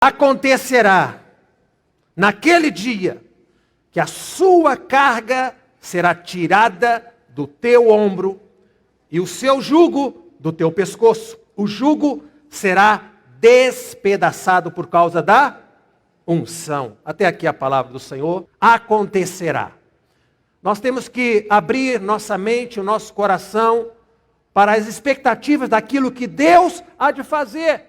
Acontecerá naquele dia que a sua carga será tirada do teu ombro e o seu jugo do teu pescoço. O jugo será despedaçado por causa da unção. Até aqui a palavra do Senhor. Acontecerá. Nós temos que abrir nossa mente, o nosso coração para as expectativas daquilo que Deus há de fazer.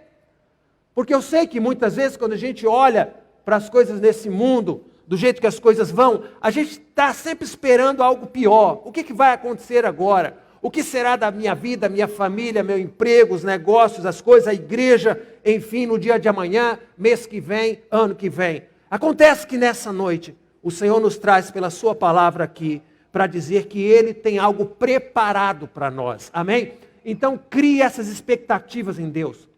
Porque eu sei que muitas vezes quando a gente olha para as coisas nesse mundo, do jeito que as coisas vão, a gente está sempre esperando algo pior. O que vai acontecer agora? O que será da minha vida, minha família, meu emprego, os negócios, as coisas, a igreja, enfim, no dia de amanhã, mês que vem, ano que vem. Acontece que nessa noite, o Senhor nos traz pela sua palavra aqui, para dizer que Ele tem algo preparado para nós. Amém? Então crie essas expectativas em Deus.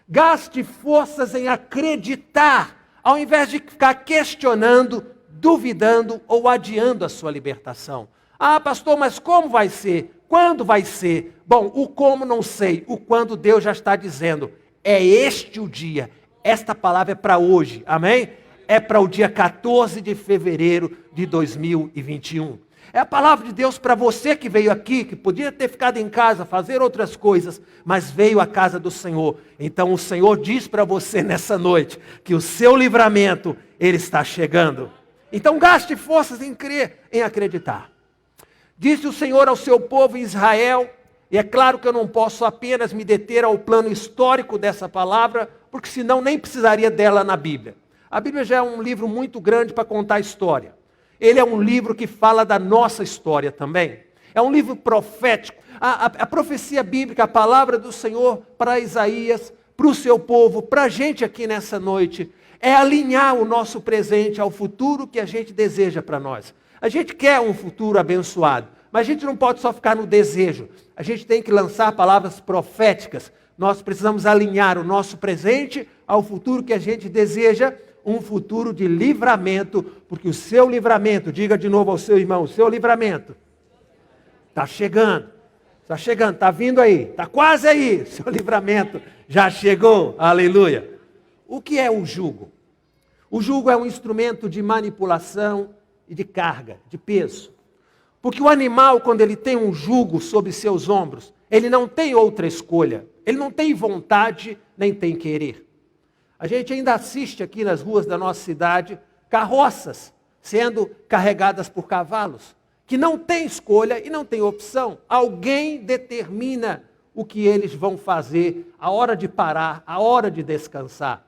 Gaste forças em acreditar, ao invés de ficar questionando, duvidando ou adiando a sua libertação. Ah, pastor, mas como vai ser? Quando vai ser? Bom, o como não sei, o quando Deus já está dizendo. É este o dia. Esta palavra é para hoje, amém? É para o dia 14 de fevereiro de 2021. É a palavra de Deus para você que veio aqui, que podia ter ficado em casa, fazer outras coisas, mas veio à casa do Senhor. Então o Senhor diz para você nessa noite, que o seu livramento, Ele está chegando. Então gaste forças em crer, em acreditar. Disse o Senhor ao seu povo Israel, e é claro que eu não posso apenas me deter ao plano histórico dessa palavra, porque senão nem precisaria dela na Bíblia. A Bíblia já é um livro muito grande para contar a história. Ele é um livro que fala da nossa história também. É um livro profético. A profecia bíblica, a palavra do Senhor para Isaías, para o seu povo, para a gente aqui nessa noite, é alinhar o nosso presente ao futuro que a gente deseja para nós. A gente quer um futuro abençoado, mas a gente não pode só ficar no desejo. A gente tem que lançar palavras proféticas. Nós precisamos alinhar o nosso presente ao futuro que a gente deseja, um futuro de livramento, porque o seu livramento, diga de novo ao seu irmão, o seu livramento está chegando, está vindo aí, está quase aí, seu livramento já chegou, aleluia. O que é o jugo? O jugo é um instrumento de manipulação e de carga, de peso. Porque o animal, quando ele tem um jugo sobre seus ombros, ele não tem outra escolha, ele não tem vontade, nem tem querer. A gente ainda assiste aqui nas ruas da nossa cidade carroças sendo carregadas por cavalos, que não tem escolha e não tem opção. Alguém determina o que eles vão fazer, a hora de parar, a hora de descansar.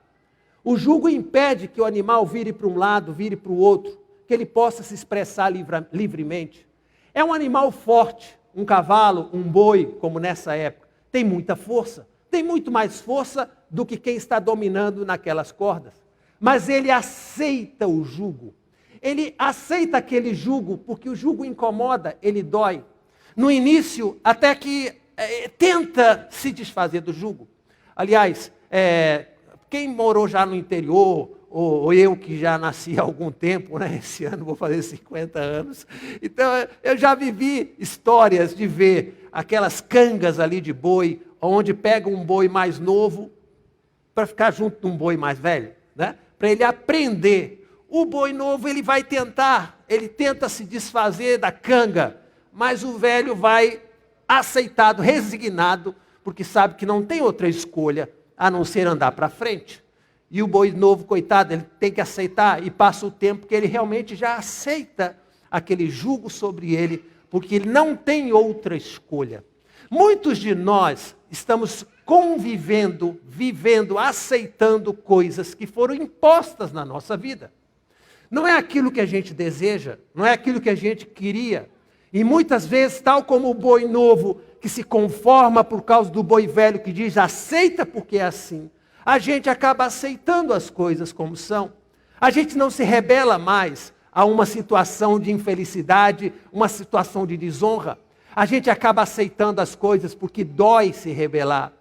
O jugo impede que o animal vire para um lado, vire para o outro, que ele possa se expressar livremente. É um animal forte, um cavalo, um boi, como nessa época, tem muita força. Tem muito mais força do que quem está dominando naquelas cordas. Mas ele aceita o jugo. Ele aceita aquele jugo porque o jugo incomoda, ele dói. No início, até que tenta se desfazer do jugo. Aliás, quem morou já no interior, ou eu que já nasci há algum tempo, né? Esse ano vou fazer 50 anos. Então, eu já vivi histórias de ver aquelas cangas ali de boi, onde pega um boi mais novo para ficar junto de um boi mais velho, né? Para ele aprender. O boi novo ele tenta se desfazer da canga, mas o velho vai aceitado, resignado, porque sabe que não tem outra escolha a não ser andar para frente. E o boi novo, coitado, ele tem que aceitar e passa o tempo que ele realmente já aceita aquele jugo sobre ele, porque ele não tem outra escolha. Muitos de nós estamos convivendo, vivendo, aceitando coisas que foram impostas na nossa vida. Não é aquilo que a gente deseja, não é aquilo que a gente queria. E muitas vezes, tal como o boi novo, que se conforma por causa do boi velho, que diz aceita porque é assim, a gente acaba aceitando as coisas como são. A gente não se rebela mais a uma situação de infelicidade, uma situação de desonra. A gente acaba aceitando as coisas porque dói se rebelar.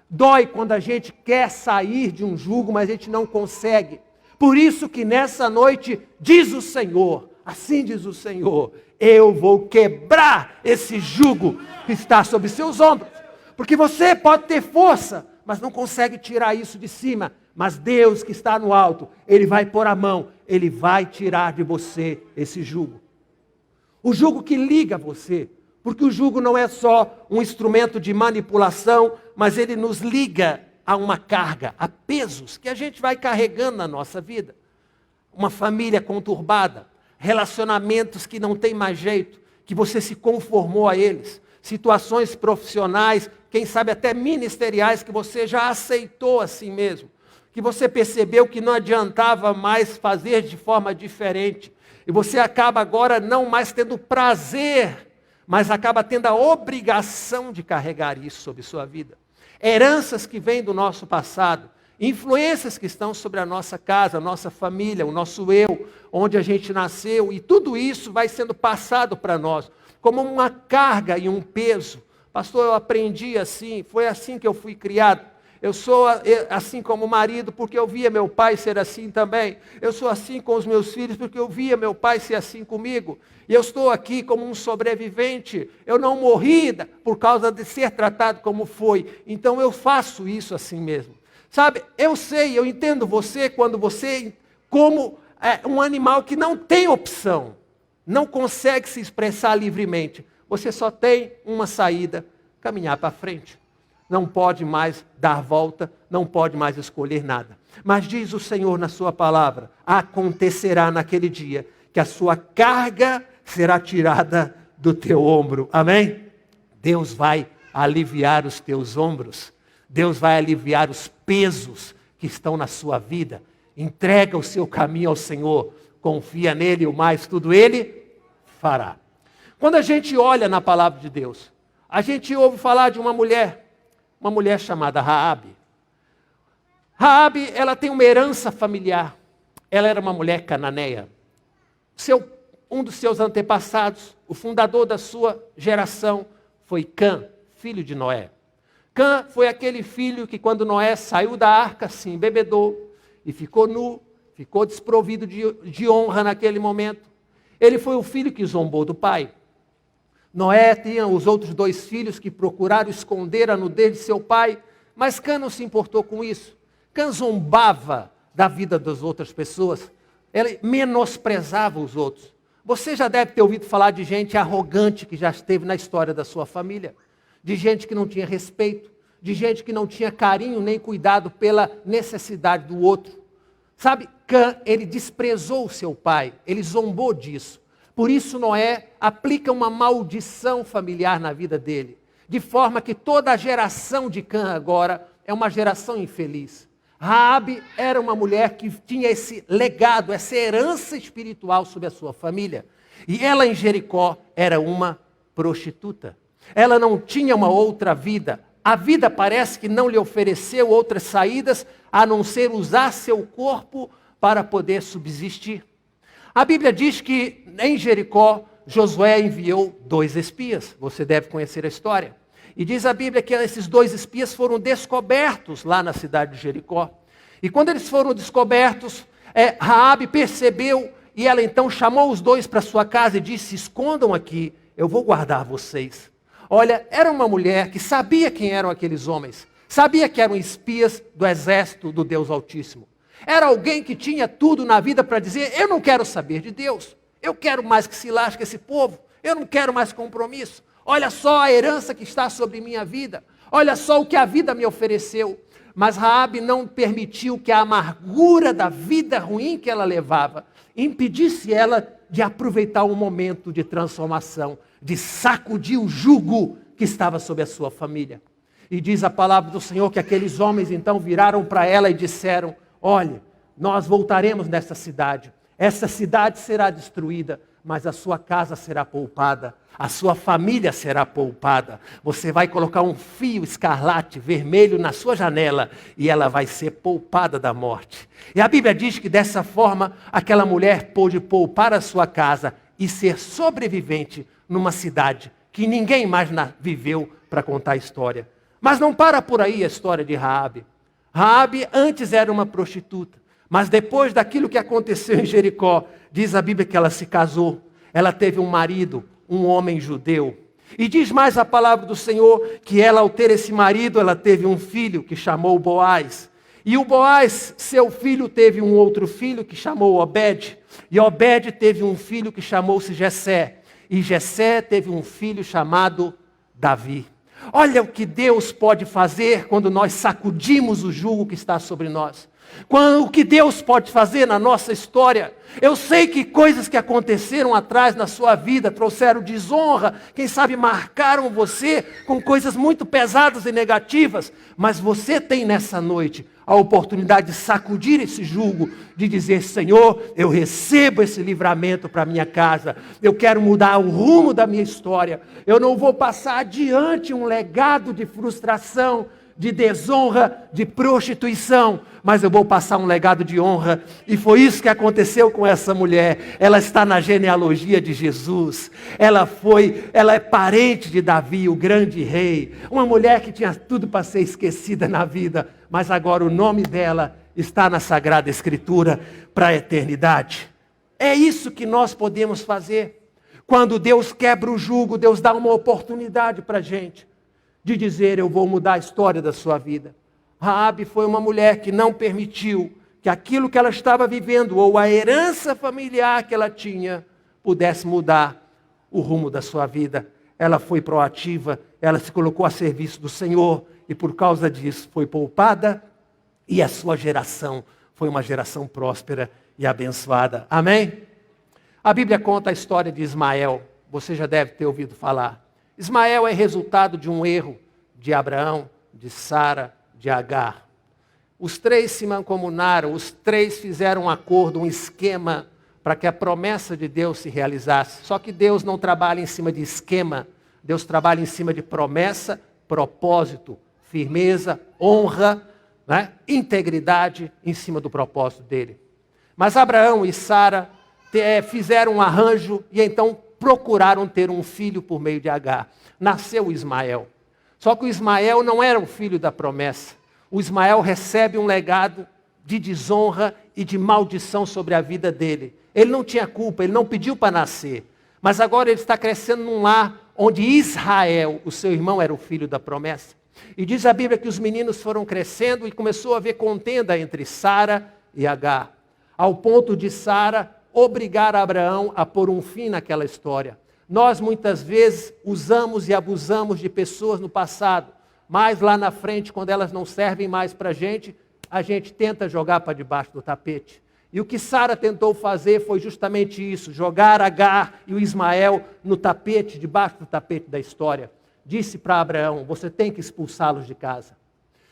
Dói quando a gente quer sair de um jugo, mas a gente não consegue. Por isso que nessa noite diz o Senhor, assim diz o Senhor, eu vou quebrar esse jugo que está sobre seus ombros. Porque você pode ter força, mas não consegue tirar isso de cima. Mas Deus que está no alto, Ele vai pôr a mão, Ele vai tirar de você esse jugo. O jugo que liga você, porque o jugo não é só um instrumento de manipulação, mas ele nos liga a uma carga, a pesos que a gente vai carregando na nossa vida. Uma família conturbada, relacionamentos que não tem mais jeito, que você se conformou a eles, situações profissionais, quem sabe até ministeriais, que você já aceitou assim mesmo, que você percebeu que não adiantava mais fazer de forma diferente, e você acaba agora não mais tendo prazer, mas acaba tendo a obrigação de carregar isso sobre sua vida. Heranças que vêm do nosso passado, influências que estão sobre a nossa casa, a nossa família, o nosso eu, onde a gente nasceu, e tudo isso vai sendo passado para nós, como uma carga e um peso. Pastor, eu aprendi assim, foi assim que eu fui criado. Eu sou assim como marido, porque eu via meu pai ser assim também. Eu sou assim com os meus filhos, porque eu via meu pai ser assim comigo. E eu estou aqui como um sobrevivente. Eu não morri por causa de ser tratado como foi. Então eu faço isso assim mesmo. Sabe, eu sei, eu entendo você quando você, como um animal que não tem opção, não consegue se expressar livremente. Você só tem uma saída, caminhar para frente. Não pode mais dar volta, não pode mais escolher nada. Mas diz o Senhor na sua palavra, acontecerá naquele dia que a sua carga será tirada do teu ombro. Amém? Deus vai aliviar os teus ombros. Deus vai aliviar os pesos que estão na sua vida. Entrega o seu caminho ao Senhor. Confia nele, o mais tudo ele fará. Quando a gente olha na palavra de Deus, a gente ouve falar de uma mulher chamada Raabe. Raabe, ela tem uma herança familiar. Ela era uma mulher cananeia. Um dos seus antepassados, o fundador da sua geração, foi Cã, filho de Noé. Cã foi aquele filho que quando Noé saiu da arca, se embebedou e ficou nu, ficou desprovido de honra naquele momento. Ele foi o filho que zombou do pai. Noé tinha os outros 2 filhos que procuraram esconder a nudez de seu pai, mas Cã não se importou com isso. Cã zombava da vida das outras pessoas, ele menosprezava os outros. Você já deve ter ouvido falar de gente arrogante que já esteve na história da sua família, de gente que não tinha respeito, de gente que não tinha carinho nem cuidado pela necessidade do outro. Sabe, Cã, ele desprezou o seu pai, ele zombou disso. Por isso Noé aplica uma maldição familiar na vida dele, de forma que toda a geração de Cã agora é uma geração infeliz. Raabe era uma mulher que tinha esse legado, essa herança espiritual sobre a sua família. E ela em Jericó era uma prostituta. Ela não tinha uma outra vida. A vida parece que não lhe ofereceu outras saídas, a não ser usar seu corpo para poder subsistir. A Bíblia diz que em Jericó, Josué enviou 2 espias. Você deve conhecer a história. E diz a Bíblia que esses 2 espias foram descobertos lá na cidade de Jericó. E quando eles foram descobertos, Raabe percebeu e ela então chamou os 2 para sua casa e disse: escondam aqui, eu vou guardar vocês. Olha, era uma mulher que sabia quem eram aqueles homens. Sabia que eram espias do exército do Deus Altíssimo. Era alguém que tinha tudo na vida para dizer: eu não quero saber de Deus. Eu quero mais que se lasque esse povo. Eu não quero mais compromisso. Olha só a herança que está sobre minha vida. Olha só o que a vida me ofereceu. Mas Raabe não permitiu que a amargura da vida ruim que ela levava impedisse ela de aproveitar um momento de transformação, de sacudir o jugo que estava sobre a sua família. E diz a palavra do Senhor que aqueles homens então viraram para ela e disseram: olhe, nós voltaremos nessa cidade. Essa cidade será destruída, mas a sua casa será poupada. A sua família será poupada. Você vai colocar um fio escarlate vermelho na sua janela e ela vai ser poupada da morte. E a Bíblia diz que dessa forma aquela mulher pôde poupar a sua casa e ser sobrevivente numa cidade que ninguém mais viveu para contar a história. Mas não para por aí a história de Raabe. Raabe antes era uma prostituta, mas depois daquilo que aconteceu em Jericó, diz a Bíblia que ela se casou. Ela teve um marido, um homem judeu. E diz mais a palavra do Senhor que ela, ao ter esse marido, ela teve um filho que chamou Boaz. E o Boaz, seu filho, teve um outro filho que chamou Obed. E Obed teve um filho que chamou-se Jessé. E Jessé teve um filho chamado Davi. Olha o que Deus pode fazer quando nós sacudimos o jugo que está sobre nós. O que Deus pode fazer na nossa história. Eu sei que coisas que aconteceram atrás na sua vida trouxeram desonra, quem sabe marcaram você com coisas muito pesadas e negativas, mas você tem nessa noite a oportunidade de sacudir esse jugo, de dizer: Senhor, eu recebo esse livramento para minha casa, eu quero mudar o rumo da minha história, eu não vou passar adiante um legado de frustração, de desonra, de prostituição, mas eu vou passar um legado de honra. E foi isso que aconteceu com essa mulher. Ela está na genealogia de Jesus. Ela é parente de Davi, o grande rei. Uma mulher que tinha tudo para ser esquecida na vida, mas agora o nome dela está na Sagrada Escritura para a eternidade. É isso que nós podemos fazer. Quando Deus quebra o jugo, Deus dá uma oportunidade para a gente de dizer: eu vou mudar a história da sua vida. Raabe foi uma mulher que não permitiu que aquilo que ela estava vivendo, ou a herança familiar que ela tinha, pudesse mudar o rumo da sua vida. Ela foi proativa, ela se colocou a serviço do Senhor, e por causa disso foi poupada, e a sua geração foi uma geração próspera e abençoada. Amém? A Bíblia conta a história de Ismael, você já deve ter ouvido falar. Ismael é resultado de um erro de Abraão, de Sara, de Agar. Os três se mancomunaram, os três fizeram um acordo, um esquema para que a promessa de Deus se realizasse. Só que Deus não trabalha em cima de esquema, Deus trabalha em cima de promessa, propósito, firmeza, honra, né? Integridade em cima do propósito dele. Mas Abraão e Sara fizeram um arranjo e então procuraram ter um filho por meio de Agar. Nasceu Ismael. Só que o Ismael não era o filho da promessa. O Ismael recebe um legado de desonra e de maldição sobre a vida dele. Ele não tinha culpa, ele não pediu para nascer. Mas agora ele está crescendo num lar onde Israel, o seu irmão, era o filho da promessa. E diz a Bíblia que os meninos foram crescendo e começou a haver contenda entre Sara e Agar. Ao ponto de Sara obrigar Abraão a pôr um fim naquela história. Nós muitas vezes usamos e abusamos de pessoas no passado, mas lá na frente, quando elas não servem mais para a gente tenta jogar para debaixo do tapete. E o que Sara tentou fazer foi justamente isso, jogar Agar e o Ismael no tapete, debaixo do tapete da história. Disse para Abraão: você tem que expulsá-los de casa.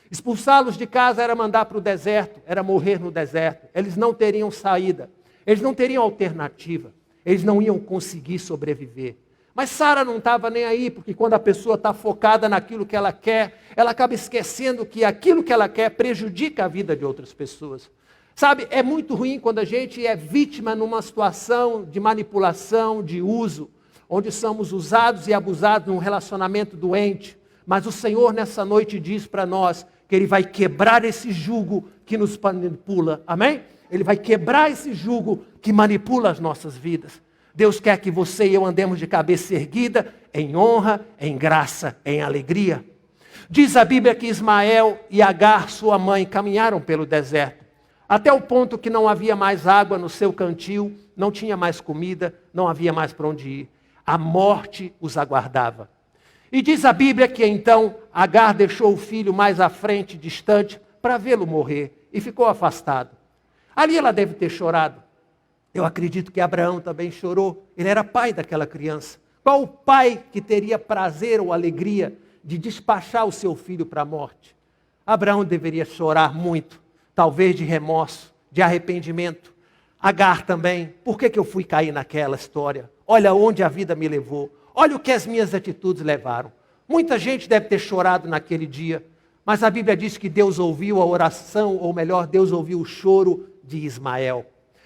Expulsá-los de casa era mandar para o deserto, era morrer no deserto. Eles não teriam saída. Eles não teriam alternativa, eles não iam conseguir sobreviver. Mas Sara não estava nem aí, porque quando a pessoa está focada naquilo que ela quer, ela acaba esquecendo que aquilo que ela quer prejudica a vida de outras pessoas. Sabe, é muito ruim quando a gente é vítima numa situação de manipulação, de uso, onde somos usados e abusados num relacionamento doente. Mas o Senhor nessa noite diz para nós que Ele vai quebrar esse jugo que nos manipula. Amém? Ele vai quebrar esse jugo que manipula as nossas vidas. Deus quer que você e eu andemos de cabeça erguida, em honra, em graça, em alegria. Diz a Bíblia que Ismael e Agar, sua mãe, caminharam pelo deserto, até o ponto que não havia mais água no seu cantil, não tinha mais comida, não havia mais para onde ir. A morte os aguardava. E diz a Bíblia que então Agar deixou o filho mais à frente, distante, para vê-lo morrer, e ficou afastado. Ali ela deve ter chorado. Eu acredito que Abraão também chorou. Ele era pai daquela criança. Qual o pai que teria prazer ou alegria de despachar o seu filho para a morte? Abraão deveria chorar muito, talvez de remorso, de arrependimento. Agar também. Por que eu fui cair naquela história? Olha onde a vida me levou. Olha o que as minhas atitudes levaram. Muita gente deve ter chorado naquele dia. Mas a Bíblia diz que Deus ouviu a oração, ou melhor, Deus ouviu o choro de Ismael.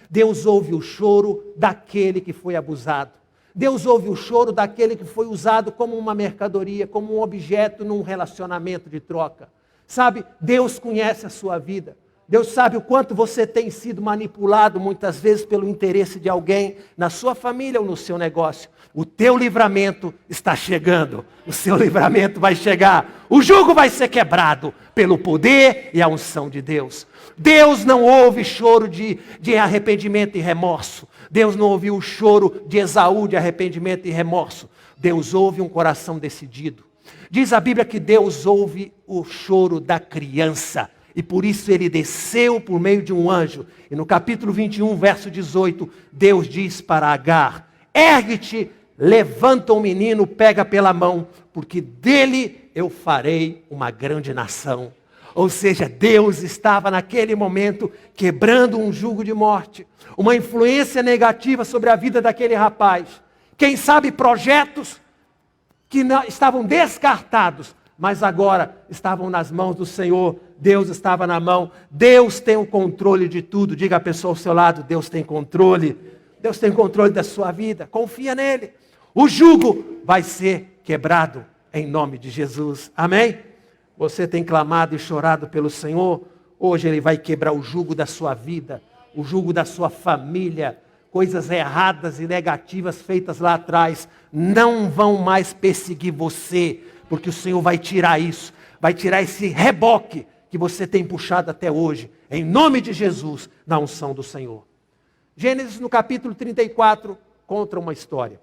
Deus ouve o choro daquele que foi abusado. Deus ouve o choro daquele que foi usado como uma mercadoria, como um objeto num relacionamento de troca. Sabe, Deus conhece a sua vida. Deus sabe o quanto você tem sido manipulado muitas vezes pelo interesse de alguém na sua família ou no seu negócio. O teu livramento está chegando. O seu livramento vai chegar. O jugo vai ser quebrado pelo poder e a unção de Deus. Deus não ouve choro de arrependimento e remorso. Deus não ouviu o choro de Esaú de arrependimento e remorso. Deus ouve um coração decidido. Diz a Bíblia que Deus ouve o choro da criança. E por isso ele desceu por meio de um anjo. E no capítulo 21, verso 18, Deus diz para Agar: ergue-te, levanta o menino, pega pela mão, porque dele eu farei uma grande nação. Ou seja, Deus estava naquele momento quebrando um jugo de morte, uma influência negativa sobre a vida daquele rapaz. Quem sabe projetos que estavam descartados, mas agora estavam nas mãos do Senhor. Deus estava na mão. Deus tem o controle de tudo. Diga à pessoa ao seu lado: Deus tem controle. Deus tem controle da sua vida. Confia nele. O jugo vai ser quebrado em nome de Jesus. Amém? Você tem clamado e chorado pelo Senhor. Hoje Ele vai quebrar o jugo da sua vida, o jugo da sua família. Coisas erradas e negativas feitas lá atrás não vão mais perseguir você, porque o Senhor vai tirar isso, vai tirar esse reboque que você tem puxado até hoje, em nome de Jesus, na unção do Senhor. Gênesis no capítulo 34 conta uma história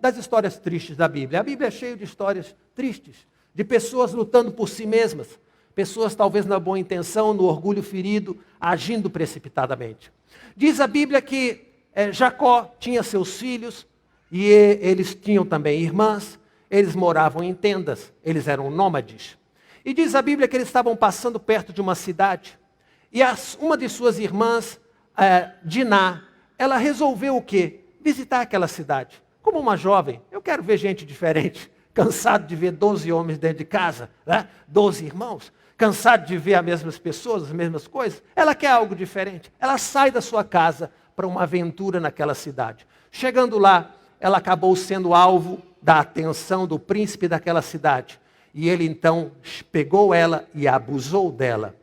das histórias tristes da Bíblia. A Bíblia é cheia de histórias tristes, de pessoas lutando por si mesmas, pessoas talvez na boa intenção, no orgulho ferido, agindo precipitadamente. Diz a Bíblia que Jacó tinha seus filhos e eles tinham também irmãs. Eles moravam em tendas, eles eram nômades. E diz a Bíblia que eles estavam passando perto de uma cidade. E uma de suas irmãs, Diná, ela resolveu o quê? Visitar aquela cidade. Como uma jovem, eu quero ver gente diferente. Cansado de ver 12 homens dentro de casa, 12 irmãos. Cansado de ver as mesmas pessoas, as mesmas coisas. Ela quer algo diferente. Ela sai da sua casa para uma aventura naquela cidade. Chegando lá, ela acabou sendo alvo da atenção do príncipe daquela cidade. E ele então pegou ela e abusou dela.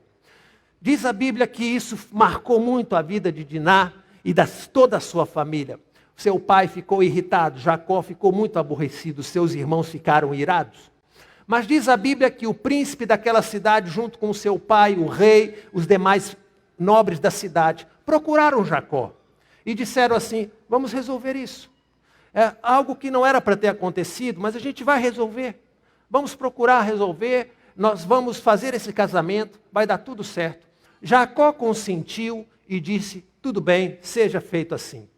Diz a Bíblia que isso marcou muito a vida de Diná e de toda a sua família. Seu pai ficou irritado, Jacó ficou muito aborrecido, seus irmãos ficaram irados. Mas diz a Bíblia que o príncipe daquela cidade, junto com o seu pai, o rei, os demais nobres da cidade, procuraram Jacó. E disseram assim: vamos resolver isso. É algo que não era para ter acontecido, mas a gente vai resolver. Vamos procurar resolver, nós vamos fazer esse casamento, vai dar tudo certo. Jacó consentiu e disse: tudo bem, seja feito assim.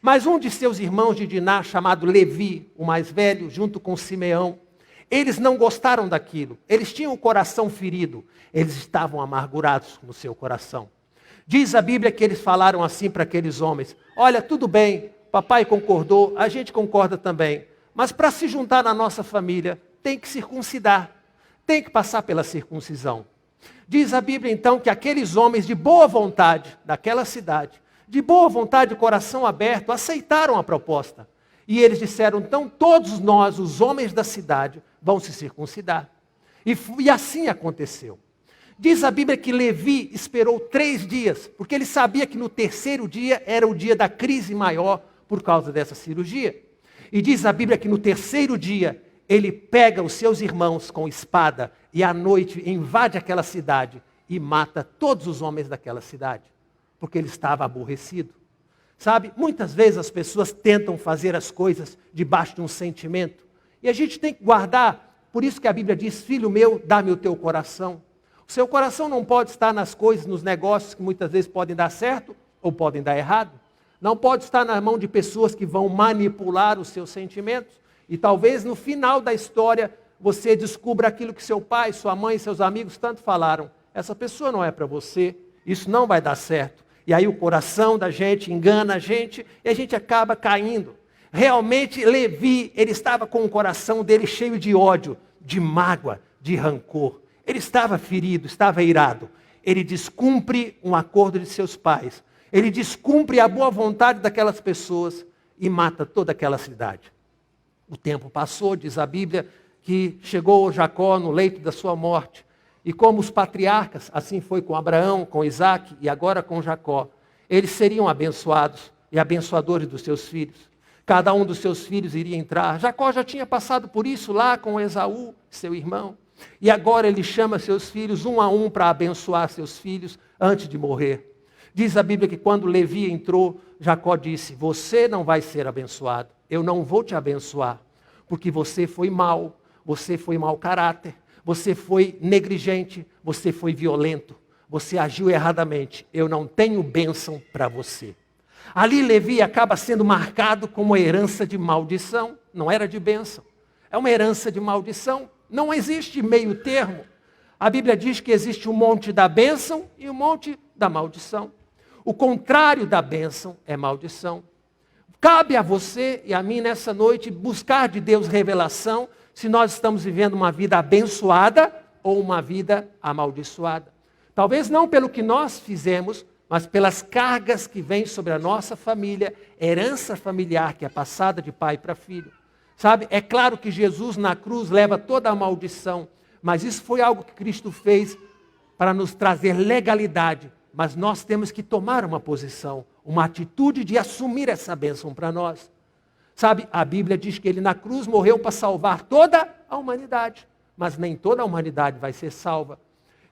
Mas um de seus irmãos de Diná, chamado Levi, o mais velho, junto com Simeão, eles não gostaram daquilo. Eles tinham o coração ferido. Eles estavam amargurados no seu coração. Diz a Bíblia que eles falaram assim para aqueles homens: olha, tudo bem, papai concordou, a gente concorda também. Mas para se juntar na nossa família, tem que circuncidar. Tem que passar pela circuncisão. Diz a Bíblia então que aqueles homens de boa vontade daquela cidade, de boa vontade, de coração aberto, aceitaram a proposta. E eles disseram: então todos nós, os homens da cidade, vão se circuncidar. E assim aconteceu. Diz a Bíblia que Levi esperou 3 dias, porque ele sabia que no terceiro dia era o dia da crise maior por causa dessa cirurgia. E diz a Bíblia que no terceiro dia, ele pega os seus irmãos com espada e à noite invade aquela cidade e mata todos os homens daquela cidade, porque ele estava aborrecido. Sabe, muitas vezes as pessoas tentam fazer as coisas debaixo de um sentimento. E a gente tem que guardar, por isso que a Bíblia diz: filho meu, dá-me o teu coração. O seu coração não pode estar nas coisas, nos negócios que muitas vezes podem dar certo ou podem dar errado. Não pode estar na mão de pessoas que vão manipular os seus sentimentos. E talvez no final da história você descubra aquilo que seu pai, sua mãe, seus amigos tanto falaram: essa pessoa não é para você, isso não vai dar certo. E aí o coração da gente engana a gente e a gente acaba caindo. Realmente Levi, ele estava com o coração dele cheio de ódio, de mágoa, de rancor. Ele estava ferido, estava irado. Ele descumpre um acordo de seus pais. Ele descumpre a boa vontade daquelas pessoas e mata toda aquela cidade. O tempo passou, diz a Bíblia, que chegou Jacó no leito da sua morte. E como os patriarcas, assim foi com Abraão, com Isaac e agora com Jacó. Eles seriam abençoados e abençoadores dos seus filhos. Cada um dos seus filhos iria entrar. Jacó já tinha passado por isso lá com Esaú, seu irmão. E agora ele chama seus filhos um a um para abençoar seus filhos antes de morrer. Diz a Bíblia que quando Levi entrou, Jacó disse: você não vai ser abençoado. Eu não vou te abençoar, porque você foi mau caráter. Você foi negligente, você foi violento, você agiu erradamente. Eu não tenho bênção para você. Ali Levi acaba sendo marcado como herança de maldição. Não era de bênção, é uma herança de maldição. Não existe meio termo. A Bíblia diz que existe um monte da bênção e um monte da maldição. O contrário da bênção é maldição. Cabe a você e a mim nessa noite buscar de Deus revelação se nós estamos vivendo uma vida abençoada ou uma vida amaldiçoada. Talvez não pelo que nós fizemos, mas pelas cargas que vêm sobre a nossa família, herança familiar que é passada de pai para filho. Sabe, é claro que Jesus na cruz leva toda a maldição, mas isso foi algo que Cristo fez para nos trazer legalidade. Mas nós temos que tomar uma posição, uma atitude de assumir essa bênção para nós. Sabe, a Bíblia diz que ele na cruz morreu para salvar toda a humanidade, mas nem toda a humanidade vai ser salva.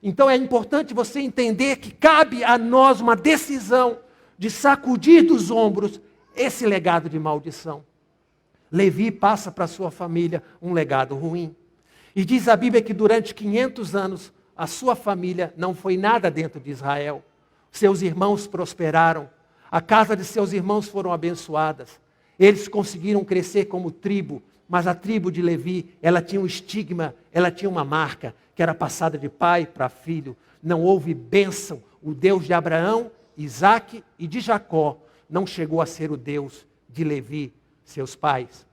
Então é importante você entender que cabe a nós uma decisão de sacudir dos ombros esse legado de maldição. Levi passa para sua família um legado ruim. E diz a Bíblia que durante 500 anos a sua família não foi nada dentro de Israel. Seus irmãos prosperaram, a casa de seus irmãos foram abençoadas. Eles conseguiram crescer como tribo, mas a tribo de Levi, ela tinha um estigma, ela tinha uma marca, que era passada de pai para filho. Não houve bênção. O Deus de Abraão, Isaac e de Jacó não chegou a ser o Deus de Levi, seus pais.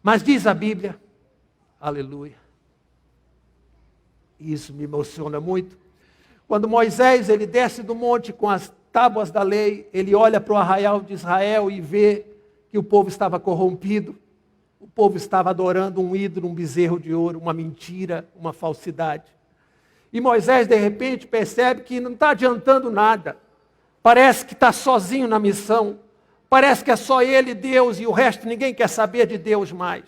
Mas diz a Bíblia, aleluia, isso me emociona muito, quando Moisés ele desce do monte com as tábuas da lei, ele olha para o arraial de Israel e vê que o povo estava corrompido, o povo estava adorando um ídolo, um bezerro de ouro, uma mentira, uma falsidade. E Moisés, de repente, percebe que não está adiantando nada. Parece que está sozinho na missão. Parece que é só ele, Deus, e o resto ninguém quer saber de Deus mais.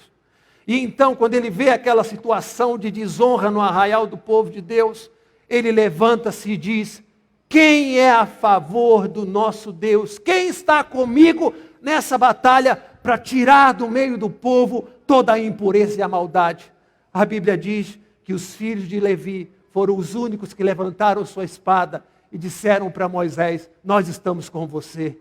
E então, quando ele vê aquela situação de desonra no arraial do povo de Deus, ele levanta-se e diz: quem é a favor do nosso Deus? Quem está comigo nessa batalha para tirar do meio do povo toda a impureza e a maldade? A Bíblia diz que os filhos de Levi foram os únicos que levantaram sua espada e disseram para Moisés: nós estamos com você.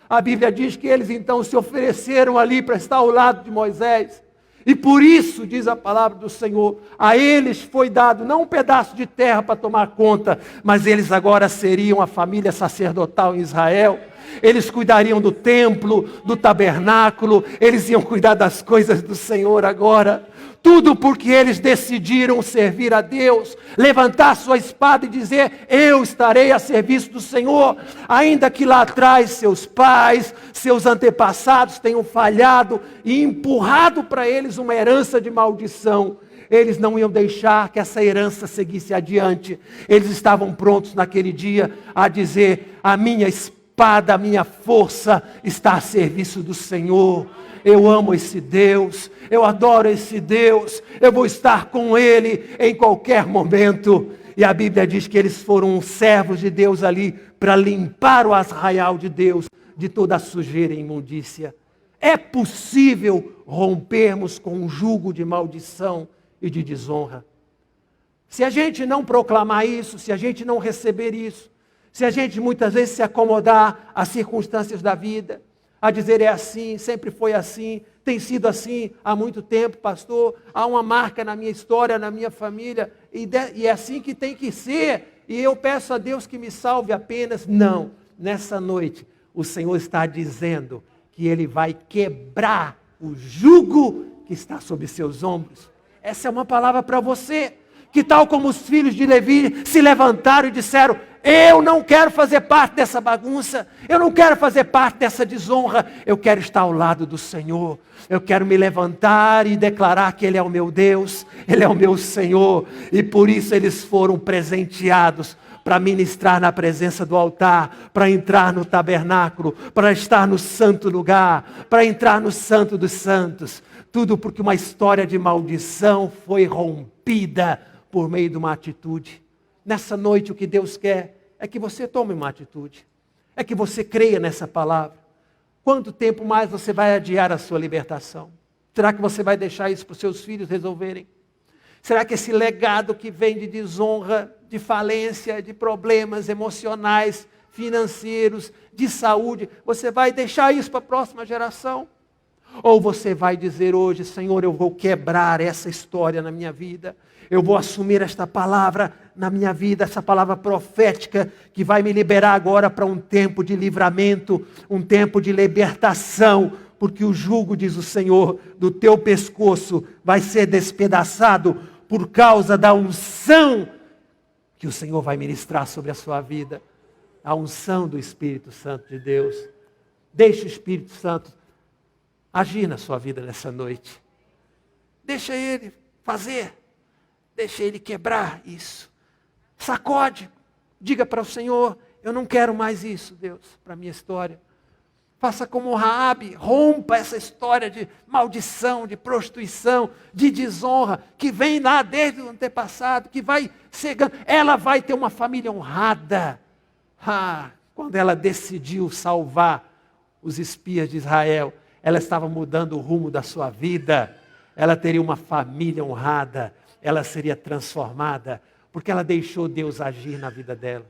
A Bíblia diz que eles então se ofereceram ali para estar ao lado de Moisés. E por isso, diz a palavra do Senhor, a eles foi dado não um pedaço de terra para tomar conta, mas eles agora seriam a família sacerdotal em Israel. Eles cuidariam do templo, do tabernáculo, eles iam cuidar das coisas do Senhor agora. Tudo porque eles decidiram servir a Deus, levantar sua espada e dizer: eu estarei a serviço do Senhor. Ainda que lá atrás seus pais, seus antepassados tenham falhado e empurrado para eles uma herança de maldição, eles não iam deixar que essa herança seguisse adiante. Eles estavam prontos naquele dia a dizer: a minha espada, a minha força está a serviço do Senhor. Eu amo esse Deus, eu adoro esse Deus, eu vou estar com Ele em qualquer momento. E a Bíblia diz que eles foram servos de Deus ali para limpar o arraial de Deus de toda a sujeira e imundícia. É possível rompermos com um jugo de maldição e de desonra. Se a gente não proclamar isso, se a gente não receber isso, se a gente muitas vezes se acomodar às circunstâncias da vida, a dizer: é assim, sempre foi assim, tem sido assim há muito tempo, pastor, há uma marca na minha história, na minha família, e é assim que tem que ser, e eu peço a Deus que me salve apenas. Não, nessa noite o Senhor está dizendo que Ele vai quebrar o jugo que está sobre seus ombros. Essa é uma palavra para você, que tal como os filhos de Levi se levantaram e disseram: Eu não quero fazer parte dessa bagunça. Eu não quero fazer parte dessa desonra. Eu quero estar ao lado do Senhor. Eu quero me levantar e declarar que Ele é o meu Deus. Ele é o meu Senhor. E por isso eles foram presenteados para ministrar na presença do altar, para entrar no tabernáculo, para estar no santo lugar, para entrar no santo dos santos. Tudo porque uma história de maldição foi rompida por meio de uma atitude. Nessa noite o que Deus quer é que você tome uma atitude. É que você creia nessa palavra. Quanto tempo mais você vai adiar a sua libertação? Será que você vai deixar isso para os seus filhos resolverem? Será que esse legado que vem de desonra, de falência, de problemas emocionais, financeiros, de saúde, você vai deixar isso para a próxima geração? Ou você vai dizer hoje, Senhor, eu vou quebrar essa história na minha vida, eu vou assumir esta palavra na minha vida, essa palavra profética que vai me liberar agora para um tempo de livramento, um tempo de libertação, porque o jugo, diz o Senhor, do teu pescoço vai ser despedaçado por causa da unção que o Senhor vai ministrar sobre a sua vida, a unção do Espírito Santo de Deus. Deixe o Espírito Santo agir na sua vida nessa noite. Deixa Ele fazer, deixa Ele quebrar isso. Sacode, diga para o Senhor, eu não quero mais isso, Deus, para a minha história. Faça como Raabe, rompa essa história de maldição, de prostituição, de desonra, que vem lá desde o antepassado, que vai cegando. Ela vai ter uma família honrada. Quando ela decidiu salvar os espias de Israel, ela estava mudando o rumo da sua vida. Ela teria uma família honrada, ela seria transformada, porque ela deixou Deus agir na vida dela.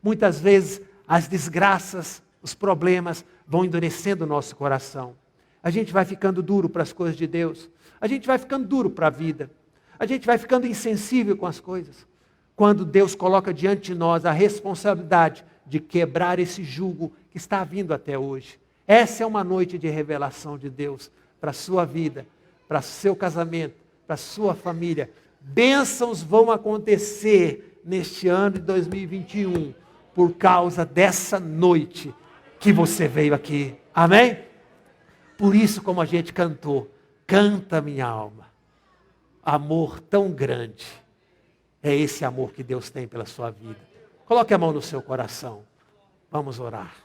Muitas vezes as desgraças, os problemas vão endurecendo o nosso coração. A gente vai ficando duro para as coisas de Deus. A gente vai ficando duro para a vida. A gente vai ficando insensível com as coisas. Quando Deus coloca diante de nós a responsabilidade de quebrar esse jugo que está vindo até hoje. Essa é uma noite de revelação de Deus para a sua vida, para o seu casamento, para a sua família. Bênçãos vão acontecer neste ano de 2021 por causa dessa noite que você veio aqui. Amém? Por isso, como a gente cantou, canta minha alma. Amor tão grande. É esse amor que Deus tem pela sua vida. Coloque a mão no seu coração. Vamos orar.